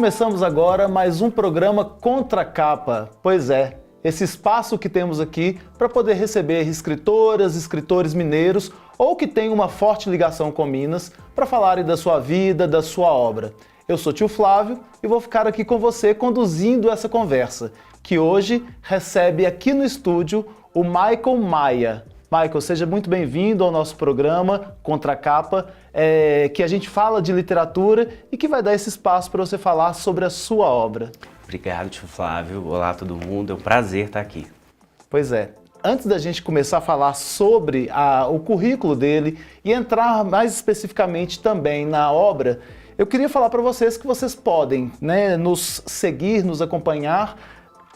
começamos agora mais um programa Contra Capa. Pois é, esse espaço que temos aqui para poder receber escritoras, escritores mineiros ou que têm uma forte ligação com Minas para falarem da sua vida, da sua obra. Eu sou tio Flávio e vou ficar aqui com você conduzindo essa conversa, que hoje recebe aqui no estúdio o Michael Maia. Michael, seja muito bem-vindo ao nosso programa Contra Capa, que a gente fala de literatura e que vai dar esse espaço para você falar sobre a sua obra. Obrigado, tio Flávio. Olá, todo mundo. É um prazer estar aqui. Pois é. Antes da gente começar a falar sobre o currículo dele e entrar mais especificamente também na obra, eu queria falar para vocês que vocês podem, nos seguir, nos acompanhar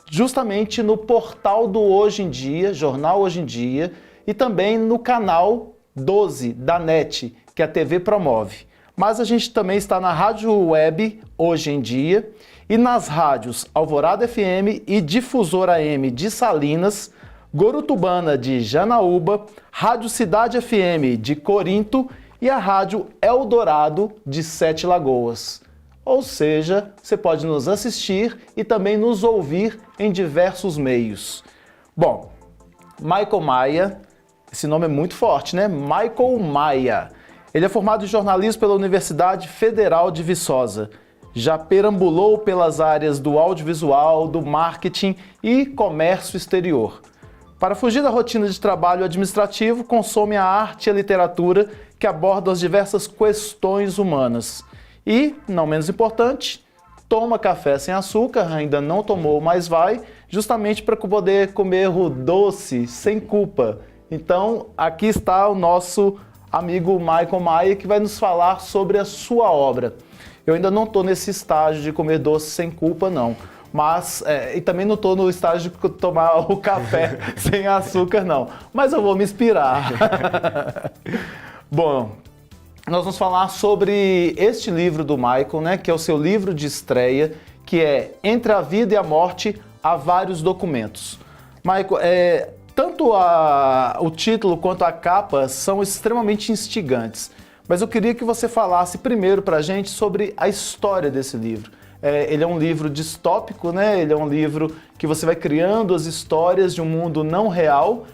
justamente no portal do Hoje em Dia, Jornal Hoje em Dia, e também no canal 12 da NET, que a TV promove. Mas a gente também está na rádio web Hoje em Dia e nas rádios Alvorada FM e Difusora AM de Salinas, Gorutubana de Janaúba, Rádio Cidade FM de Corinto e a Rádio Eldorado de Sete Lagoas. Ou seja, você pode nos assistir e também nos ouvir em diversos meios. Bom, Michael Maia, esse nome é muito forte, né? Michael Maia. Ele é formado em jornalismo pela Universidade Federal de Viçosa. Já perambulou pelas áreas do audiovisual, do marketing e comércio exterior. Para fugir da rotina de trabalho administrativo, consome a arte e a literatura que abordam as diversas questões humanas. E, não menos importante, toma café sem açúcar, ainda não tomou, mas vai, justamente para poder comer o doce sem culpa. Então, aqui está o nosso amigo Michael Maia, que vai nos falar sobre a sua obra. Eu ainda não estou nesse estágio de comer doce sem culpa, não. Mas, e também não estou no estágio de tomar o café sem açúcar, não. Mas eu vou me inspirar. Bom, nós vamos falar sobre este livro do Michael, que é o seu livro de estreia, que é Entre a Vida e a Morte, há vários documentos. Michael, tanto o título quanto a capa são extremamente instigantes. Mas eu queria que você falasse primeiro para a gente sobre a história desse livro. Ele é um livro distópico, Ele é um livro que você vai criando as histórias de um mundo não real.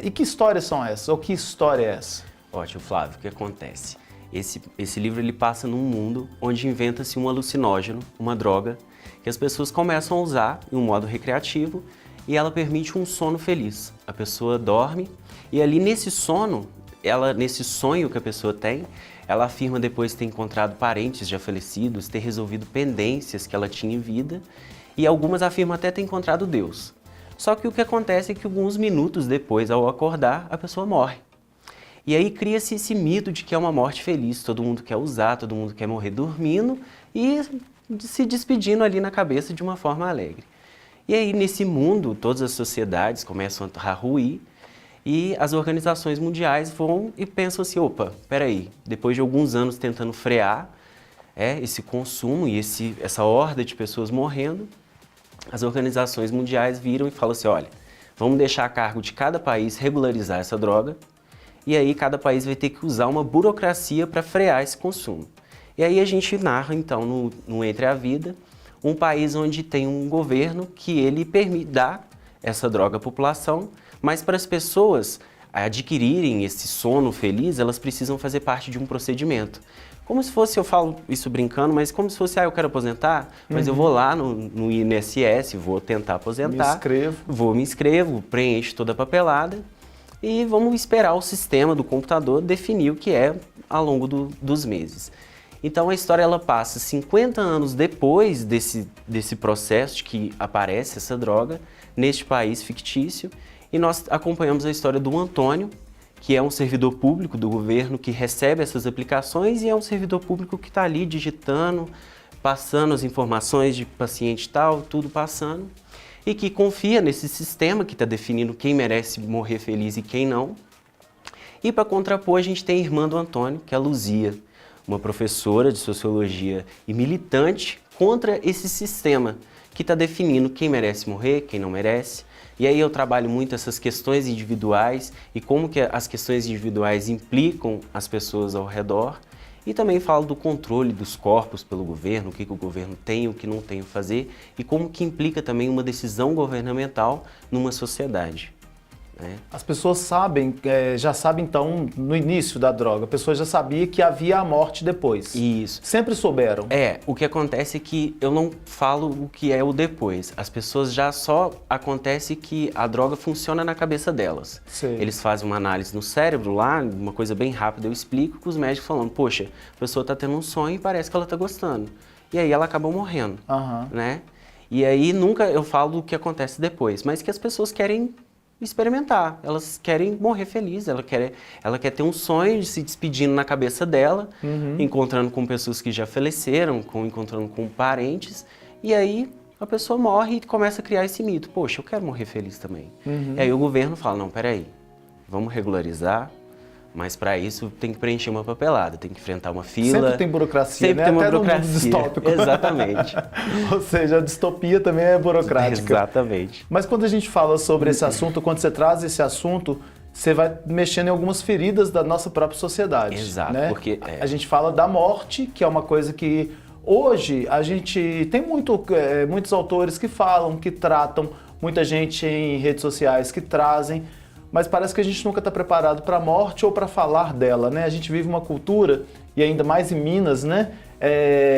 E que histórias são essas? Ou que história é essa? Ótimo, Flávio. O que acontece? Esse livro ele passa num mundo onde inventa-se um alucinógeno, uma droga, que as pessoas começam a usar em um modo recreativo e ela permite um sono feliz. A pessoa dorme e ali nesse sono, nesse sonho que a pessoa tem, ela afirma depois ter encontrado parentes já falecidos, ter resolvido pendências que ela tinha em vida e algumas afirmam até ter encontrado Deus. Só que o que acontece é que alguns minutos depois, ao acordar, a pessoa morre. E aí cria-se esse mito de que é uma morte feliz, todo mundo quer usar, todo mundo quer morrer dormindo e se despedindo ali na cabeça de uma forma alegre. E aí nesse mundo, todas as sociedades começam a ruir, e as organizações mundiais vão e pensam assim, opa, peraí, depois de alguns anos tentando frear esse consumo e essa horda de pessoas morrendo, as organizações mundiais viram e falam assim, olha, vamos deixar a cargo de cada país regularizar essa droga, e aí cada país vai ter que usar uma burocracia para frear esse consumo. E aí a gente narra, então, no Entre a Vida, um país onde tem um governo que ele dá essa droga à população, mas para as pessoas adquirirem esse sono feliz, elas precisam fazer parte de um procedimento. Como se fosse, eu falo isso brincando, mas como se fosse, eu quero aposentar, mas eu vou lá no INSS, vou tentar aposentar. Me inscrevo, preencho toda a papelada e vamos esperar o sistema do computador definir o que é ao longo dos meses. Então a história ela passa 50 anos depois desse processo de que aparece essa droga neste país fictício. E nós acompanhamos a história do Antônio, que é um servidor público do governo que recebe essas aplicações e é um servidor público que está ali digitando, passando as informações de paciente tal, tudo passando, e que confia nesse sistema que está definindo quem merece morrer feliz e quem não. E para contrapor, a gente tem a irmã do Antônio, que é a Luzia, uma professora de sociologia e militante contra esse sistema que está definindo quem merece morrer, quem não merece. E aí eu trabalho muito essas questões individuais e como que as questões individuais implicam as pessoas ao redor. E também falo do controle dos corpos pelo governo, o que o governo tem, o que não tem a fazer, e como que implica também uma decisão governamental numa sociedade. As pessoas sabem, já sabem então, no início da droga, a pessoa já sabia que havia a morte depois. Isso. Sempre souberam. O que acontece é que eu não falo o que é o depois. As pessoas já só acontece que a droga funciona na cabeça delas. Sei. Eles fazem uma análise no cérebro lá, uma coisa bem rápida, eu explico com os médicos falando, poxa, a pessoa está tendo um sonho e parece que ela está gostando. E aí ela acabou morrendo, né? E aí nunca eu falo o que acontece depois, mas que as pessoas querem experimentar, elas querem morrer felizes, ela quer ter um sonho de se despedindo na cabeça dela, encontrando com pessoas que já faleceram, encontrando com parentes, e aí a pessoa morre e começa a criar esse mito, poxa, eu quero morrer feliz também. E aí o governo fala, não, peraí, vamos regularizar, mas para isso tem que preencher uma papelada, tem que enfrentar uma fila. Sempre tem burocracia, sempre né? tem uma Até burocracia. No mundo distópico. Exatamente. Ou seja, a distopia também é burocrática. Exatamente. Mas quando a gente fala sobre esse assunto, quando você traz esse assunto, você vai mexendo em algumas feridas da nossa própria sociedade. Exato, né? porque... A gente fala da morte, que é uma coisa que hoje a gente tem muitos autores que falam, que tratam, muita gente em redes sociais que trazem, mas parece que a gente nunca está preparado para a morte ou para falar dela, né? A gente vive uma cultura, e ainda mais em Minas, né?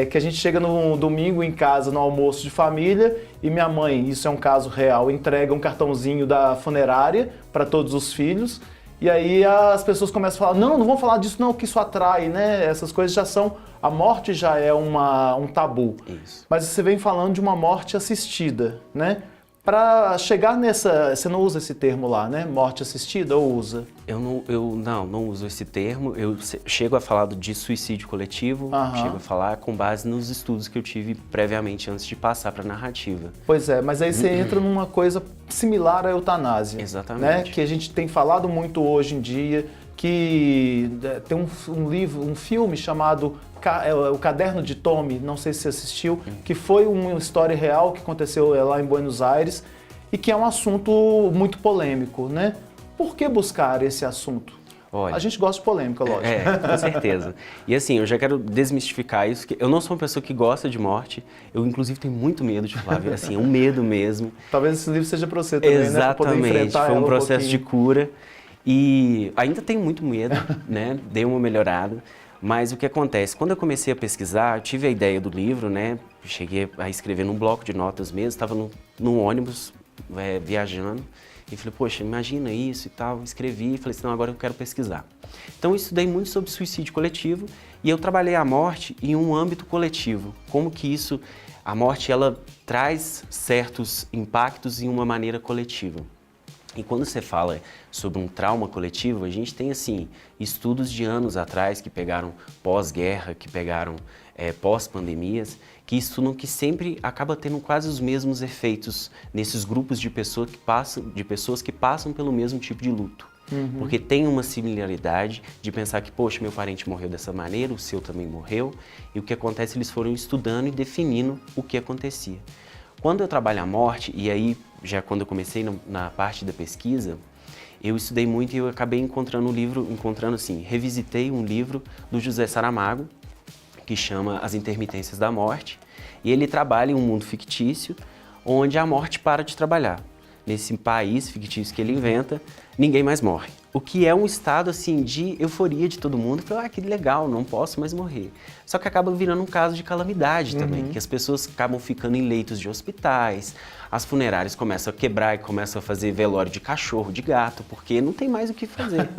Que a gente chega no domingo em casa, no almoço de família, e minha mãe, isso é um caso real, entrega um cartãozinho da funerária para todos os filhos, e aí as pessoas começam a falar, não vamos falar disso não, que isso atrai, né? Essas coisas já são, a morte já é um tabu. Isso. Mas você vem falando de uma morte assistida, né? Para chegar nessa, você não usa esse termo lá, né? Morte assistida ou usa? Eu não uso esse termo, eu chego a falar de suicídio coletivo, chego a falar com base nos estudos que eu tive previamente antes de passar para a narrativa. Pois é, mas aí você entra numa coisa similar à eutanásia. Exatamente. Né? Que a gente tem falado muito hoje em dia, que tem um livro, um filme chamado O Caderno de Tommy, não sei se você assistiu, que foi uma história real que aconteceu lá em Buenos Aires e que é um assunto muito polêmico, né? Por que buscar esse assunto? Olha, a gente gosta de polêmica, lógico. Com certeza. E assim, eu já quero desmistificar isso, que eu não sou uma pessoa que gosta de morte, eu inclusive tenho muito medo de Flávia, assim, um medo mesmo. Talvez esse livro seja para você também, exatamente, né? Pra poder enfrentar foi um ela processo pouquinho. de cura e ainda tenho muito medo, né? Dei uma melhorada. Mas o que acontece? Quando eu comecei a pesquisar, eu tive a ideia do livro, né? Cheguei a escrever num bloco de notas mesmo, estava num ônibus viajando e falei, poxa, imagina isso e tal. Escrevi e falei assim, não, agora eu quero pesquisar. Então eu estudei muito sobre suicídio coletivo e eu trabalhei a morte em um âmbito coletivo. Como que a morte, ela traz certos impactos em uma maneira coletiva. E quando você fala sobre um trauma coletivo, a gente tem, assim, estudos de anos atrás que pegaram pós-guerra, que pegaram pós-pandemias, que estudam que sempre acaba tendo quase os mesmos efeitos nesses grupos de pessoas que passam pelo mesmo tipo de luto. Porque tem uma similaridade de pensar que, poxa, meu parente morreu dessa maneira, o seu também morreu, e o que acontece, eles foram estudando e definindo o que acontecia. Quando eu trabalho a morte, e aí já quando eu comecei na parte da pesquisa, eu estudei muito e eu acabei revisitei um livro do José Saramago, que chama As Intermitências da Morte, e ele trabalha em um mundo fictício, onde a morte para de trabalhar. Nesse país fictício que ele inventa, ninguém mais morre. O que é um estado assim de euforia de todo mundo. Falei, que legal, não posso mais morrer. Só que acaba virando um caso de calamidade também, que as pessoas acabam ficando em leitos de hospitais, as funerárias começam a quebrar e começam a fazer velório de cachorro, de gato, porque não tem mais o que fazer.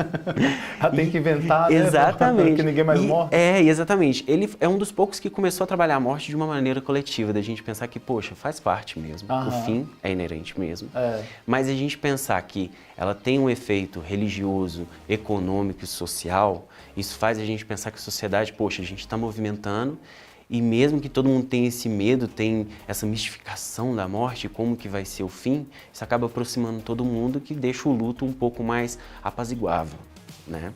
Tem que inventar, né? Exatamente. Porque ninguém mais morre. Exatamente. Ele é um dos poucos que começou a trabalhar a morte de uma maneira coletiva, da gente pensar que, poxa, faz parte mesmo, o fim é inerente mesmo. Mas a gente pensar que ela tem um efeito religioso, econômico e social, isso faz a gente pensar que a sociedade, poxa, a gente está movimentando e mesmo que todo mundo tenha esse medo, tem essa mistificação da morte, como que vai ser o fim, isso acaba aproximando todo mundo, que deixa o luto um pouco mais apaziguável, né?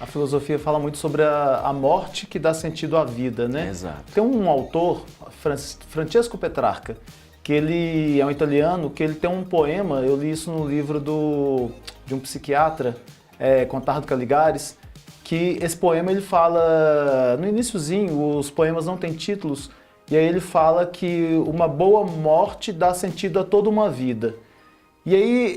A filosofia fala muito sobre a morte que dá sentido à vida, né? Exato. Tem um autor, Francesco Petrarca, que ele é um italiano, que ele tem um poema, eu li isso no livro de um psiquiatra, Contardo Caligares, que esse poema ele fala, no iniciozinho, os poemas não têm títulos, e aí ele fala que uma boa morte dá sentido a toda uma vida. E aí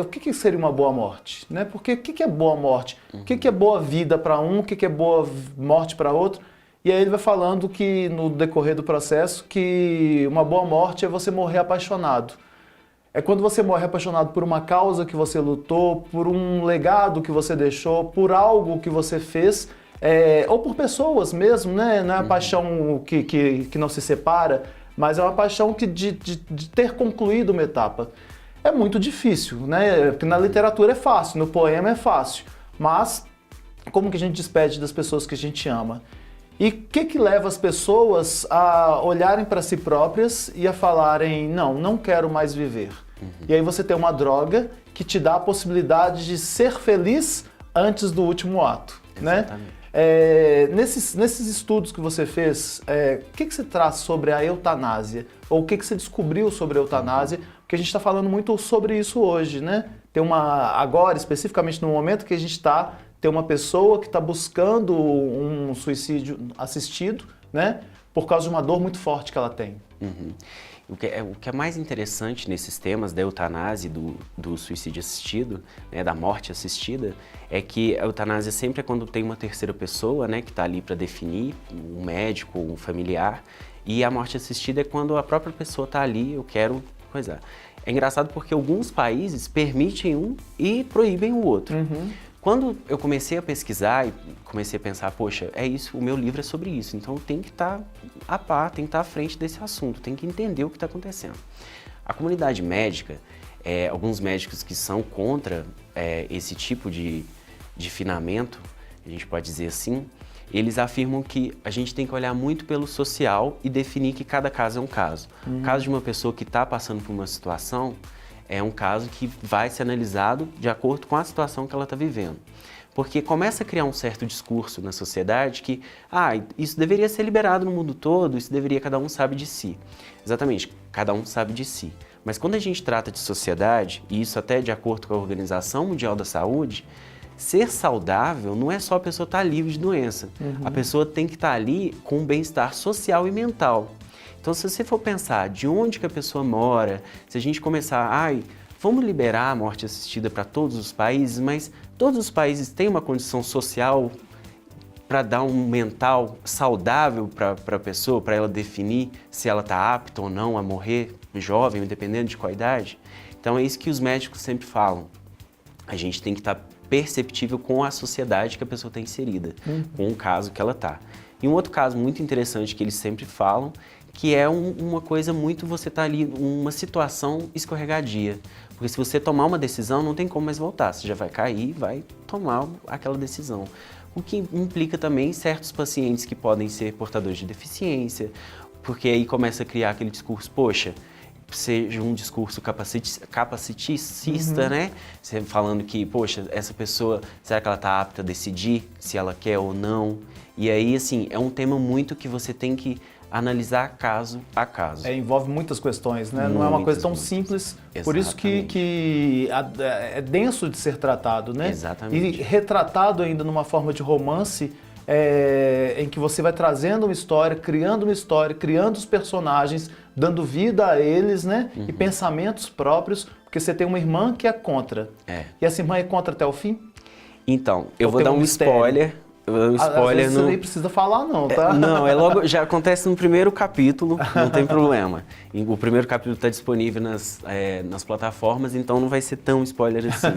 o que seria uma boa morte? Né? Porque o que é boa morte? O que é boa vida para um? O que é boa morte para outro? E aí ele vai falando que no decorrer do processo que uma boa morte é você morrer apaixonado. É quando você morre apaixonado por uma causa que você lutou, por um legado que você deixou, por algo que você fez, ou por pessoas mesmo, né? Não é uma paixão que não se separa, mas é uma paixão de ter concluído uma etapa. É muito difícil, né? Porque na literatura é fácil, no poema é fácil, mas como que a gente despede das pessoas que a gente ama? E o que leva as pessoas a olharem para si próprias e a falarem, não quero mais viver. E aí você tem uma droga que te dá a possibilidade de ser feliz antes do último ato. Exatamente. Né? Nesses estudos que você fez, o que você traz sobre a eutanásia? Ou o que você descobriu sobre a eutanásia? Porque a gente está falando muito sobre isso hoje, né? Agora, especificamente no momento que a gente está, tem uma pessoa que está buscando um suicídio assistido, né? Por causa de uma dor muito forte que ela tem. O que é mais interessante nesses temas da eutanásia e do suicídio assistido, né, da morte assistida, é que a eutanásia sempre é quando tem uma terceira pessoa, né, que está ali para definir, um médico, um familiar, e a morte assistida é quando a própria pessoa está ali, eu quero coisar. É engraçado porque alguns países permitem um e proíbem o outro. Quando eu comecei a pesquisar e comecei a pensar, poxa, é isso, o meu livro é sobre isso, então tem que estar a par, tem que estar à frente desse assunto, tem que entender o que está acontecendo. A comunidade médica, alguns médicos que são contra esse tipo de finamento, a gente pode dizer assim, eles afirmam que a gente tem que olhar muito pelo social e definir que cada caso é um caso. O caso de uma pessoa que está passando por uma situação, é um caso que vai ser analisado de acordo com a situação que ela está vivendo. Porque começa a criar um certo discurso na sociedade que, isso deveria ser liberado no mundo todo, isso deveria, cada um sabe de si. Exatamente, cada um sabe de si. Mas quando a gente trata de sociedade, e isso até de acordo com a Organização Mundial da Saúde, ser saudável não é só a pessoa estar livre de doença. A pessoa tem que estar ali com um bem-estar social e mental. Então, se você for pensar de onde que a pessoa mora, se a gente começar, vamos liberar a morte assistida para todos os países, mas todos os países têm uma condição social para dar um mental saudável para a pessoa, para ela definir se ela está apta ou não a morrer jovem, independente de qual idade. Então, é isso que os médicos sempre falam. A gente tem que estar perceptível com a sociedade que a pessoa está inserida, com o caso que ela está. E um outro caso muito interessante que eles sempre falam, que é uma coisa muito, você tá ali, uma situação escorregadia. Porque se você tomar uma decisão, não tem como mais voltar. Você já vai cair e vai tomar aquela decisão. O que implica também certos pacientes que podem ser portadores de deficiência, porque aí começa a criar aquele discurso, poxa, seja um discurso capaciticista, né? Você falando que, poxa, essa pessoa, será que ela está apta a decidir se ela quer ou não? E aí, assim, é um tema muito que você tem que analisar caso a caso. Envolve muitas questões, né? Não é uma coisa tão simples, por isso que é denso de ser tratado, né? Exatamente. E retratado ainda numa forma de romance, em que você vai trazendo uma história, criando os personagens, dando vida a eles, né? E pensamentos próprios, porque você tem uma irmã que é contra. E essa irmã é contra até o fim? Então, eu vou dar um spoiler. Às vezes você nem precisa falar não, tá? Logo, já acontece no primeiro capítulo, não tem problema. O primeiro capítulo está disponível nas plataformas, então não vai ser tão spoiler assim.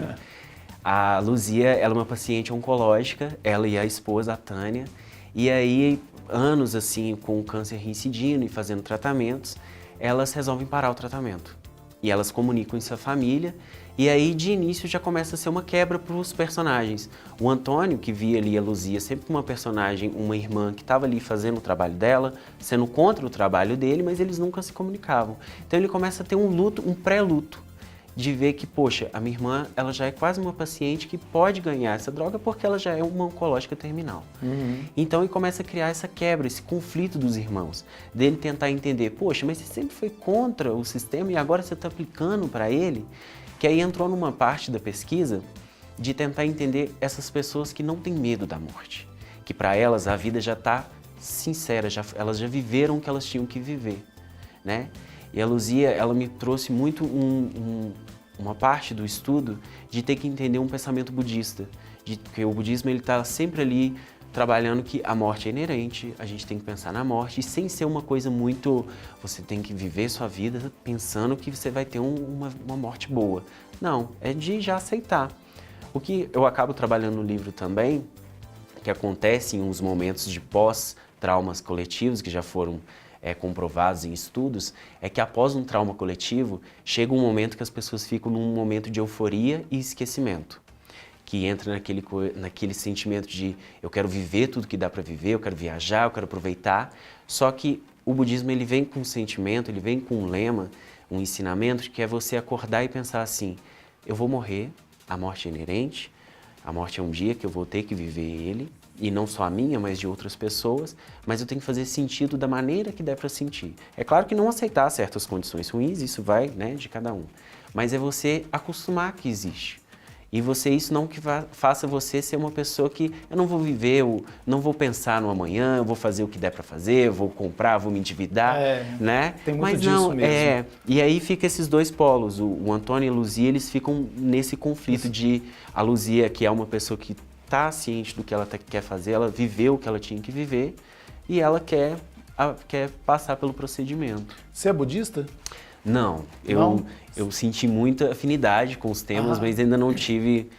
A Luzia, ela é uma paciente oncológica, ela e a esposa, a Tânia, e aí, anos assim, com o câncer reincidindo e fazendo tratamentos, elas resolvem parar o tratamento. E elas comunicam isso à família, e aí de início já começa a ser uma quebra para os personagens. O Antônio, que via ali a Luzia sempre uma personagem, uma irmã que estava ali fazendo o trabalho dela, sendo contra o trabalho dele, mas eles nunca se comunicavam. Então ele começa a ter um luto, um pré-luto, de ver que, poxa, a minha irmã, ela já é quase uma paciente que pode ganhar essa droga porque ela já é uma oncológica terminal. Então ele começa a criar essa quebra, esse conflito dos irmãos, dele tentar entender, poxa, mas você sempre foi contra o sistema e agora você está aplicando para ele, que aí entrou numa parte da pesquisa de tentar entender essas pessoas que não têm medo da morte, que para elas a vida já está sincera, elas já viveram o que elas tinham que viver, né? E a Luzia, ela me trouxe muito uma parte do estudo de ter que entender um pensamento budista, de que o budismo ele está sempre ali trabalhando que a morte é inerente, a gente tem que pensar na morte, e sem ser uma coisa muito, você tem que viver sua vida pensando que você vai ter uma morte boa. Não, é de já aceitar. O que eu acabo trabalhando no livro também, que acontece em uns momentos de pós-traumas coletivos, que já foram comprovados em estudos, é que após um trauma coletivo, chega um momento que as pessoas ficam num momento de euforia e esquecimento, que entra naquele sentimento de eu quero viver tudo que dá para viver, eu quero viajar, eu quero aproveitar. Só que o budismo ele vem com um sentimento, ele vem com um lema, um ensinamento que é você acordar e pensar assim, eu vou morrer, a morte é inerente, a morte é um dia que eu vou ter que viver ele, e não só a minha, mas de outras pessoas, mas eu tenho que fazer sentido da maneira que der para sentir. É claro que não aceitar certas condições ruins, isso vai, né, de cada um, mas é você acostumar que existe. E isso não que faça você ser uma pessoa que eu não vou viver, eu não vou pensar no amanhã, eu vou fazer o que der para fazer, eu vou comprar, vou me endividar, né? Tem muito mas disso não, mesmo. E aí fica esses dois polos, o Antônio e a Luzia, eles ficam nesse conflito de a Luzia, que é uma pessoa que está ciente do que ela quer fazer, ela viveu o que ela tinha que viver e ela quer passar pelo procedimento. Você é budista? Não, eu senti muita afinidade com os temas, mas ainda não tive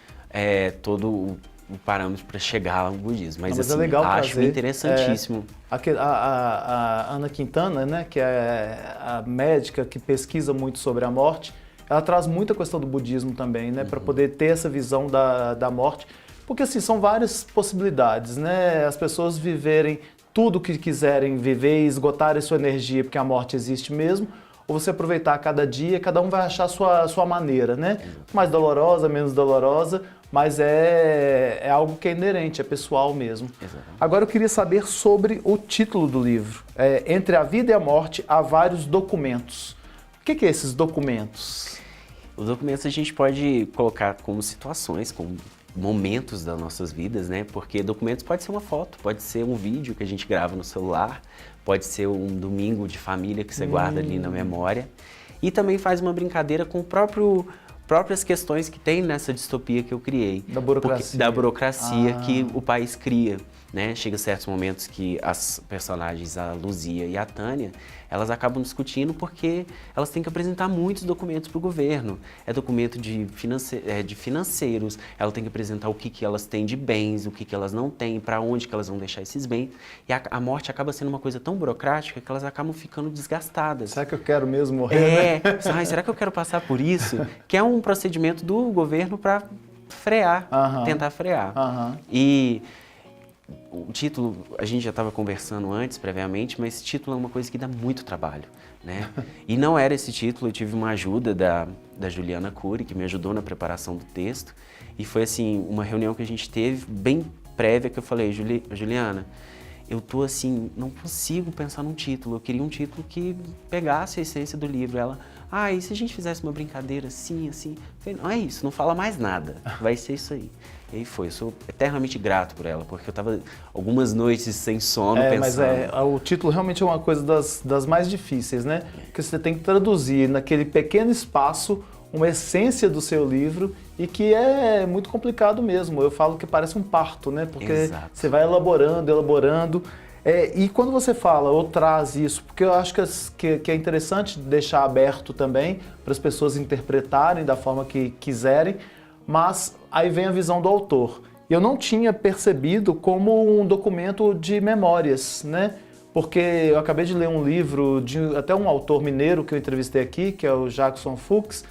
todo o parâmetro para chegar ao budismo. Mas, assim, é legal acho trazer, interessantíssimo. A Ana Quintana, né, que é a médica que pesquisa muito sobre a morte, ela traz muita questão do budismo também, né, para poder ter essa visão da morte. Porque assim, são várias possibilidades, né? As pessoas viverem tudo o que quiserem viver e esgotarem sua energia, porque a morte existe mesmo, ou você aproveitar cada dia, cada um vai achar a sua maneira, né? Mais dolorosa, menos dolorosa, mas é algo que é inerente, é pessoal mesmo. Exatamente. Agora eu queria saber sobre o título do livro. Entre a vida e a morte há vários documentos. O que é esses documentos? Os documentos a gente pode colocar como situações, como momentos das nossas vidas, né? Porque documentos pode ser uma foto, pode ser um vídeo que a gente grava no celular, pode ser um domingo de família que você guarda ali na memória. E também faz uma brincadeira com próprias questões que tem nessa distopia que eu criei. Da burocracia. Da burocracia que o país cria, né? Chega certos momentos que as personagens, a Luzia e a Tânia, elas acabam discutindo porque elas têm que apresentar muitos documentos para o governo. É documento de financeiros, ela tem que apresentar o que elas têm de bens, o que elas não têm, para onde que elas vão deixar esses bens. E a morte acaba sendo uma coisa tão burocrática que elas acabam ficando desgastadas. Será que eu quero mesmo morrer? Ai, será que eu quero passar por isso? Que é um procedimento do governo para frear, tentar frear. E o título, a gente já estava conversando antes, previamente, mas esse título é uma coisa que dá muito trabalho, né? E não era esse título, eu tive uma ajuda da Juliana Cury, que me ajudou na preparação do texto, e foi assim, uma reunião que a gente teve, bem prévia, que eu falei, Juliana, eu tô assim, não consigo pensar num título, eu queria um título que pegasse a essência do livro. Ela, e se a gente fizesse uma brincadeira assim, assim? Eu falei, não é isso, não fala mais nada, vai ser isso aí. E aí foi, eu sou eternamente grato por ela, porque eu tava algumas noites sem sono pensando. Mas o título realmente é uma coisa das mais difíceis, né? Porque você tem que traduzir naquele pequeno espaço uma essência do seu livro e que é muito complicado mesmo. Eu falo que parece um parto, né? Porque você vai elaborando. E quando você fala ou traz isso, porque eu acho que é interessante deixar aberto também para as pessoas interpretarem da forma que quiserem, mas aí vem a visão do autor. Eu não tinha percebido como um documento de memórias, né? Porque eu acabei de ler um livro de até um autor mineiro que eu entrevistei aqui, que é o Jackson Fuchs,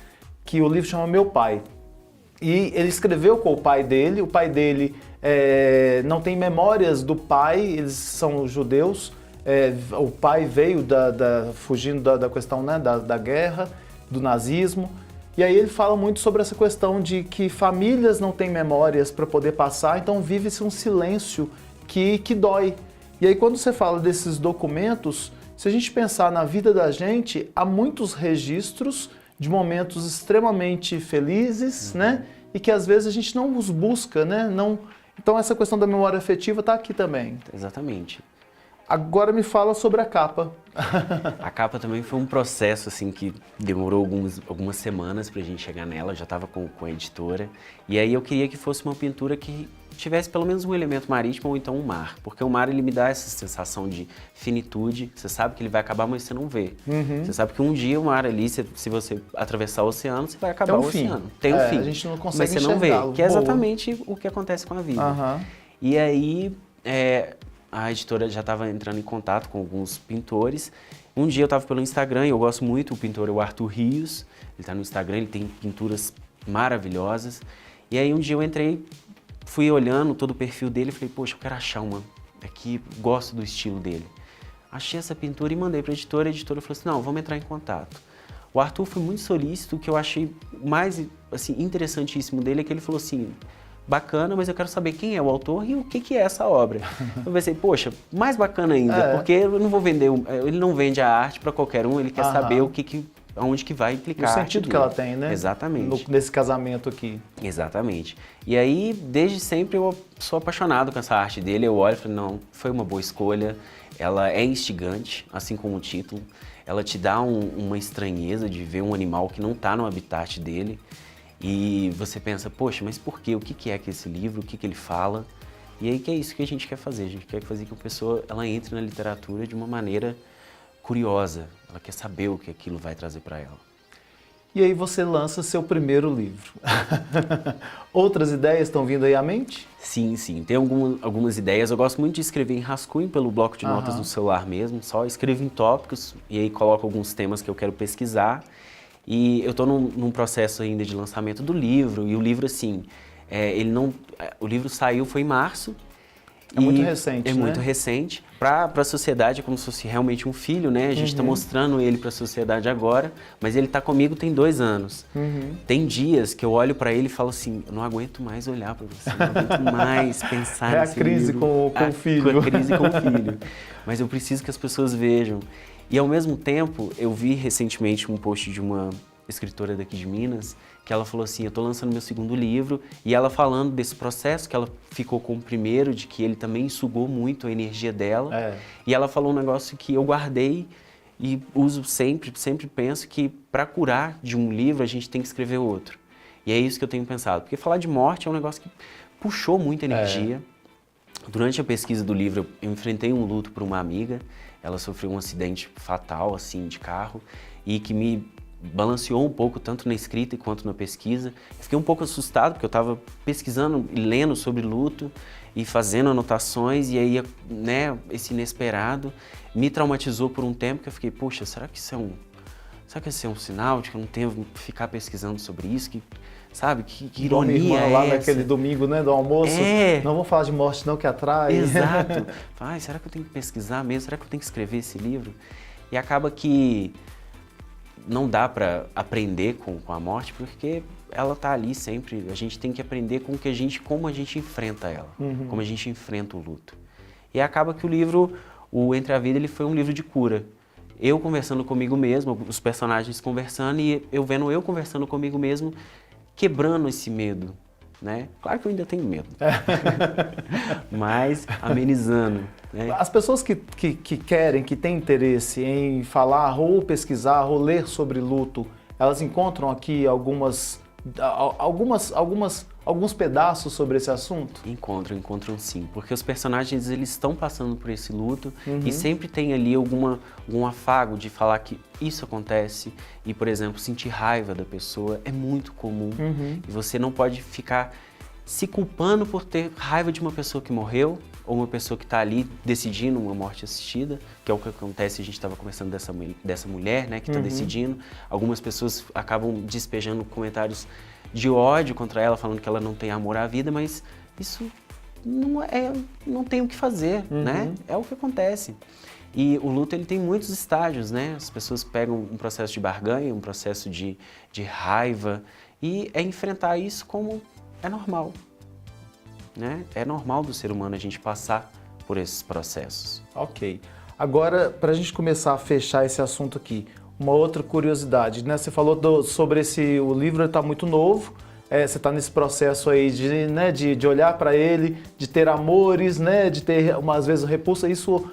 que o livro chama Meu Pai. E ele escreveu com o pai dele não tem memórias do pai, eles são judeus, o pai veio fugindo da questão, né, da guerra, do nazismo, e aí ele fala muito sobre essa questão de que famílias não têm memórias para poder passar, então vive-se um silêncio que dói. E aí quando você fala desses documentos, se a gente pensar na vida da gente, há muitos registros de momentos extremamente felizes, né? e que às vezes a gente não os busca, né? Não... Então essa questão da memória afetiva está aqui também. Exatamente. Agora me fala sobre a capa. A capa também foi um processo assim que demorou algumas semanas pra gente chegar nela, eu já estava com a editora. E aí eu queria que fosse uma pintura que tivesse pelo menos um elemento marítimo ou então um mar. Porque o mar ele me dá essa sensação de finitude, você sabe que ele vai acabar, mas você não vê. Você sabe que um dia o mar ali, se você atravessar o oceano, você vai acabar o oceano. Tem um fim. A gente não consegue mas você não vê, que é Boa. exatamente o que acontece com a vida. E aí... a editora já estava entrando em contato com alguns pintores. Um dia eu estava pelo Instagram, e eu gosto muito, o pintor é o Arthur Rios, ele está no Instagram, ele tem pinturas maravilhosas. E aí um dia eu entrei, fui olhando todo o perfil dele e falei, poxa, eu quero achar uma aqui, gosto do estilo dele. Achei essa pintura e mandei para a editora falou assim, não, vamos entrar em contato. O Arthur foi muito solícito, o que eu achei mais assim, interessantíssimo dele é que ele falou assim, bacana, mas eu quero saber quem é o autor e o que é essa obra. Eu pensei, poxa, mais bacana ainda, porque eu não vou vender, ele não vende a arte para qualquer um, ele quer saber aonde que vai implicar o sentido que ela tem, né? Exatamente. Nesse casamento aqui. Exatamente. E aí, desde sempre, eu sou apaixonado com essa arte dele, eu olho e falo, não, foi uma boa escolha, ela é instigante, assim como o título, ela te dá uma estranheza de ver um animal que não está no habitat dele, e você pensa, poxa, mas por quê? O que é que esse livro? O que ele fala? E aí que é isso que a gente quer fazer. A gente quer fazer que a pessoa ela entre na literatura de uma maneira curiosa. Ela quer saber o que aquilo vai trazer para ela. E aí você lança seu primeiro livro. Outras ideias estão vindo aí à mente? Sim, sim. Tem algumas ideias. Eu gosto muito de escrever em rascunho pelo bloco de notas do celular mesmo. Só escrevo em tópicos e aí coloco alguns temas que eu quero pesquisar. E eu estou num processo ainda de lançamento do livro, e o livro, assim, o livro saiu, foi em março. É muito recente, né? É muito recente. Para a sociedade é como se fosse realmente um filho, né? A gente está mostrando ele para a sociedade agora, mas ele está comigo tem 2 anos. Tem dias que eu olho para ele e falo assim, eu não aguento mais olhar para você, não aguento mais pensar nesse livro. É a crise com o filho. A crise com o filho. Mas eu preciso que as pessoas vejam. E ao mesmo tempo, eu vi recentemente um post de uma escritora daqui de Minas, que ela falou assim, eu estou lançando meu segundo livro, e ela falando desse processo, que ela ficou com o primeiro, de que ele também sugou muito a energia dela, e ela falou um negócio que eu guardei e uso sempre penso que para curar de um livro a gente tem que escrever outro. E é isso que eu tenho pensado, porque falar de morte é um negócio que puxou muita energia. Durante a pesquisa do livro, eu enfrentei um luto por uma amiga. Ela sofreu um acidente fatal, assim, de carro, e que me balanceou um pouco, tanto na escrita quanto na pesquisa. Fiquei um pouco assustado, porque eu estava pesquisando e lendo sobre luto e fazendo anotações, e aí, né, esse inesperado me traumatizou por um tempo, que eu fiquei, poxa, será que isso é um sinal de que eu não tenho que ficar pesquisando sobre isso? Sabe, que ironia é lá essa? naquele domingo, né, do almoço, não vou falar de morte não, que atrai. Exato. Ai, será que eu tenho que pesquisar mesmo? Será que eu tenho que escrever esse livro? E acaba que não dá para aprender com a morte, porque ela tá ali sempre. A gente tem que aprender com como a gente enfrenta ela, como a gente enfrenta o luto. E acaba que o livro, o Entre a Vida, ele foi um livro de cura. Eu conversando comigo mesmo, os personagens conversando, e eu vendo eu conversando comigo mesmo, quebrando esse medo, né? Claro que eu ainda tenho medo, mas amenizando, né? As pessoas que querem, que têm interesse em falar ou pesquisar ou ler sobre luto, elas encontram aqui alguns pedaços sobre esse assunto? Encontram sim, porque os personagens eles estão passando por esse luto e sempre tem ali algum afago de falar que isso acontece e, por exemplo, sentir raiva da pessoa é muito comum e você não pode ficar se culpando por ter raiva de uma pessoa que morreu ou uma pessoa que está ali decidindo uma morte assistida, que é o que acontece, a gente estava conversando dessa mulher, né, que está decidindo. Algumas pessoas acabam despejando comentários de ódio contra ela, falando que ela não tem amor à vida, mas isso não tem o que fazer, né? É o que acontece. E o luto ele tem muitos estágios, né? As pessoas pegam um processo de barganha, um processo de raiva, e enfrentar isso como é normal, né? É normal do ser humano a gente passar por esses processos. Ok. Agora, para a gente começar a fechar esse assunto aqui, uma outra curiosidade, né? Você falou sobre o livro está muito novo, você está nesse processo aí de, né, de olhar para ele, de ter amores, né, de ter, às vezes, repulsa. Isso,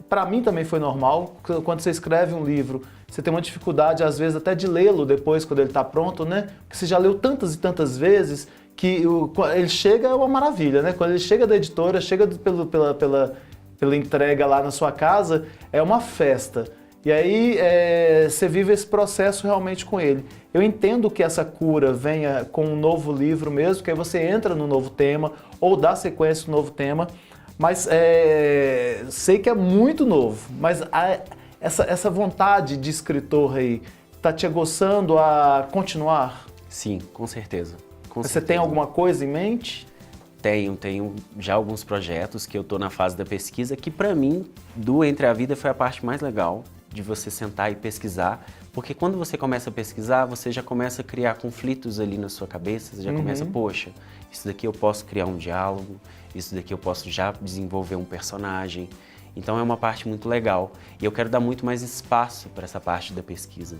para mim, também foi normal. Quando você escreve um livro, você tem uma dificuldade, às vezes, até de lê-lo depois, quando ele está pronto, né? Porque você já leu tantas e tantas vezes que ele chega é uma maravilha, né? Quando ele chega da editora, chega pela entrega lá na sua casa, é uma festa. E aí você vive esse processo realmente com ele. Eu entendo que essa cura venha com um novo livro mesmo, que aí você entra no novo tema ou dá sequência no novo tema, mas sei que é muito novo, mas essa vontade de escritor aí está te aguçando a continuar? Sim, com certeza. Você tem alguma coisa em mente? Tenho já alguns projetos que eu estou na fase da pesquisa, que para mim, do Entre a Vida, foi a parte mais legal de você sentar e pesquisar, porque quando você começa a pesquisar, você já começa a criar conflitos ali na sua cabeça, você já começa, poxa, isso daqui eu posso criar um diálogo, isso daqui eu posso já desenvolver um personagem. Então é uma parte muito legal e eu quero dar muito mais espaço para essa parte da pesquisa,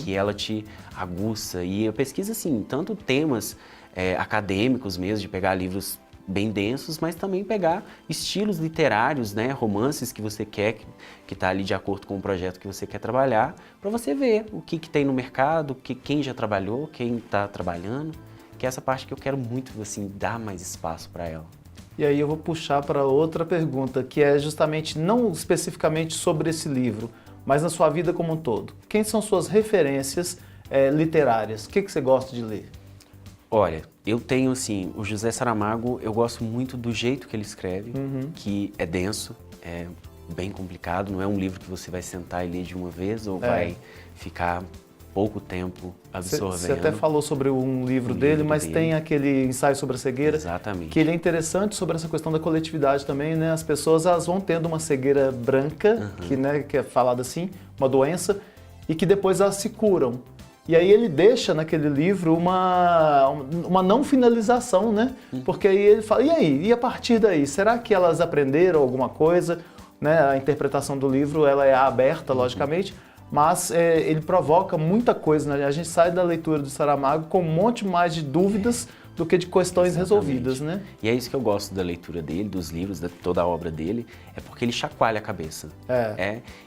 que ela te aguça. E eu pesquiso assim, tanto temas acadêmicos mesmo, de pegar livros bem densos, mas também pegar estilos literários, né, romances que você quer, que está ali de acordo com o projeto que você quer trabalhar, para você ver o que tem no mercado, quem já trabalhou, quem está trabalhando, que é essa parte que eu quero muito assim, dar mais espaço para ela. E aí eu vou puxar para outra pergunta, que é justamente, não especificamente sobre esse livro, mas na sua vida como um todo. Quem são suas referências literárias? O que você gosta de ler? Olha, eu tenho assim, o José Saramago, eu gosto muito do jeito que ele escreve, que é denso, é bem complicado, não é um livro que você vai sentar e ler de uma vez ou vai ficar pouco tempo absorvendo. Você até falou sobre um livro dele, mas tem aquele ensaio sobre a cegueira. Exatamente. Que ele é interessante sobre essa questão da coletividade também, né? As pessoas elas vão tendo uma cegueira branca, que é falada assim, uma doença, e que depois elas se curam. E aí ele deixa naquele livro uma não finalização, né? Porque aí ele fala, e aí? E a partir daí? Será que elas aprenderam alguma coisa? Né? A interpretação do livro ela é aberta, logicamente, mas ele provoca muita coisa, né? A gente sai da leitura do Saramago com um monte mais de dúvidas do que de questões resolvidas, né? E é isso que eu gosto da leitura dele, dos livros, de toda a obra dele, é porque ele chacoalha a cabeça.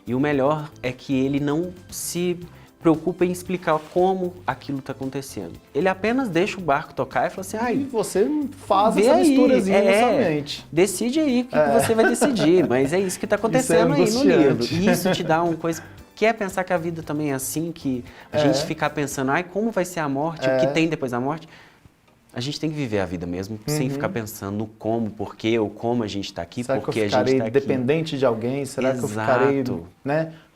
E o melhor é que ele não se preocupa em explicar como aquilo está acontecendo. Ele apenas deixa o barco tocar e fala assim, e você faz essa misturazinha na sua mente. Decide aí o que você vai decidir, mas é isso que está acontecendo aí no livro. E isso te dá uma coisa... Que é pensar que a vida também é assim, que a gente ficar pensando, como vai ser a morte, o que tem depois da morte. A gente tem que viver a vida mesmo, sem ficar pensando no como, porquê, ou como a gente está aqui, porque a gente está aqui. Será que eu ficarei dependente de alguém? Será que eu ficarei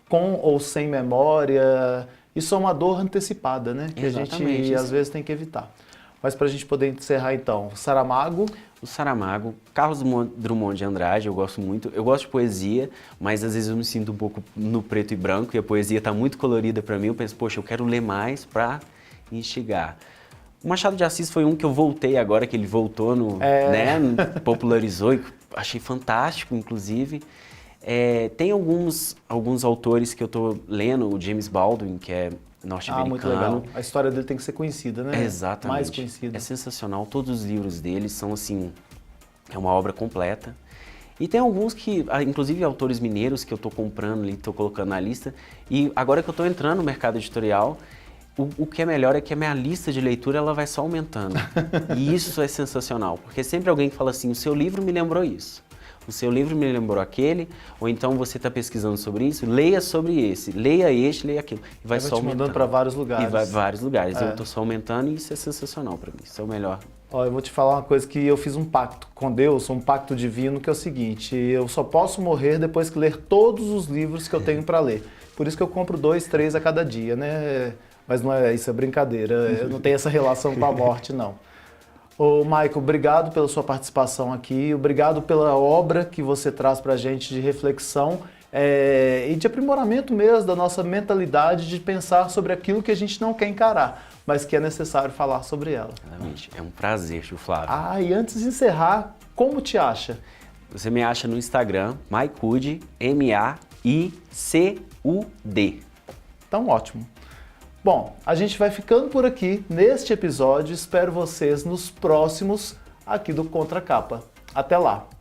com ou sem memória? Isso é uma dor antecipada, né? Que a gente, às vezes, tem que evitar. Mas para a gente poder encerrar, então, Saramago... O Saramago, Carlos Drummond de Andrade, eu gosto muito. Eu gosto de poesia, mas às vezes eu me sinto um pouco no preto e branco e a poesia está muito colorida para mim. Eu penso, poxa, eu quero ler mais para instigar. O Machado de Assis foi um que eu voltei agora, que ele voltou, popularizou, e achei fantástico, inclusive. Tem alguns autores que eu estou lendo, o James Baldwin, que é norte-americano. Muito legal. A história dele tem que ser conhecida, né? Exatamente. Mais conhecida. É sensacional. Todos os livros dele são, assim, é uma obra completa. E tem alguns que, inclusive autores mineiros, que eu estou comprando ali, estou colocando na lista. E agora que eu estou entrando no mercado editorial, o que é melhor é que a minha lista de leitura ela vai só aumentando. E isso é sensacional, porque sempre alguém que fala assim, o seu livro me lembrou isso. O seu livro me lembrou aquele, ou então você está pesquisando sobre isso, leia sobre esse, leia este, leia aquilo. E vai só aumentando. Mandando para vários lugares. E vai vários lugares. Eu estou só aumentando e isso é sensacional para mim, isso é o melhor. Eu vou te falar uma coisa que eu fiz um pacto com Deus, um pacto divino, que é o seguinte, eu só posso morrer depois que ler todos os livros que eu tenho para ler. Por isso que eu compro 2, 3 a cada dia, né? Mas não é isso, é brincadeira, eu não tenho essa relação com a morte, não. Ô, Michael, obrigado pela sua participação aqui, obrigado pela obra que você traz para a gente de reflexão e de aprimoramento mesmo da nossa mentalidade de pensar sobre aquilo que a gente não quer encarar, mas que é necessário falar sobre ela. Exatamente. É um prazer, Tio Flávio. E antes de encerrar, como te acha? Você me acha no Instagram, Maicud, M-A-I-C-U-D. Então, ótimo. Bom, a gente vai ficando por aqui neste episódio. Espero vocês nos próximos aqui do Contra Capa. Até lá!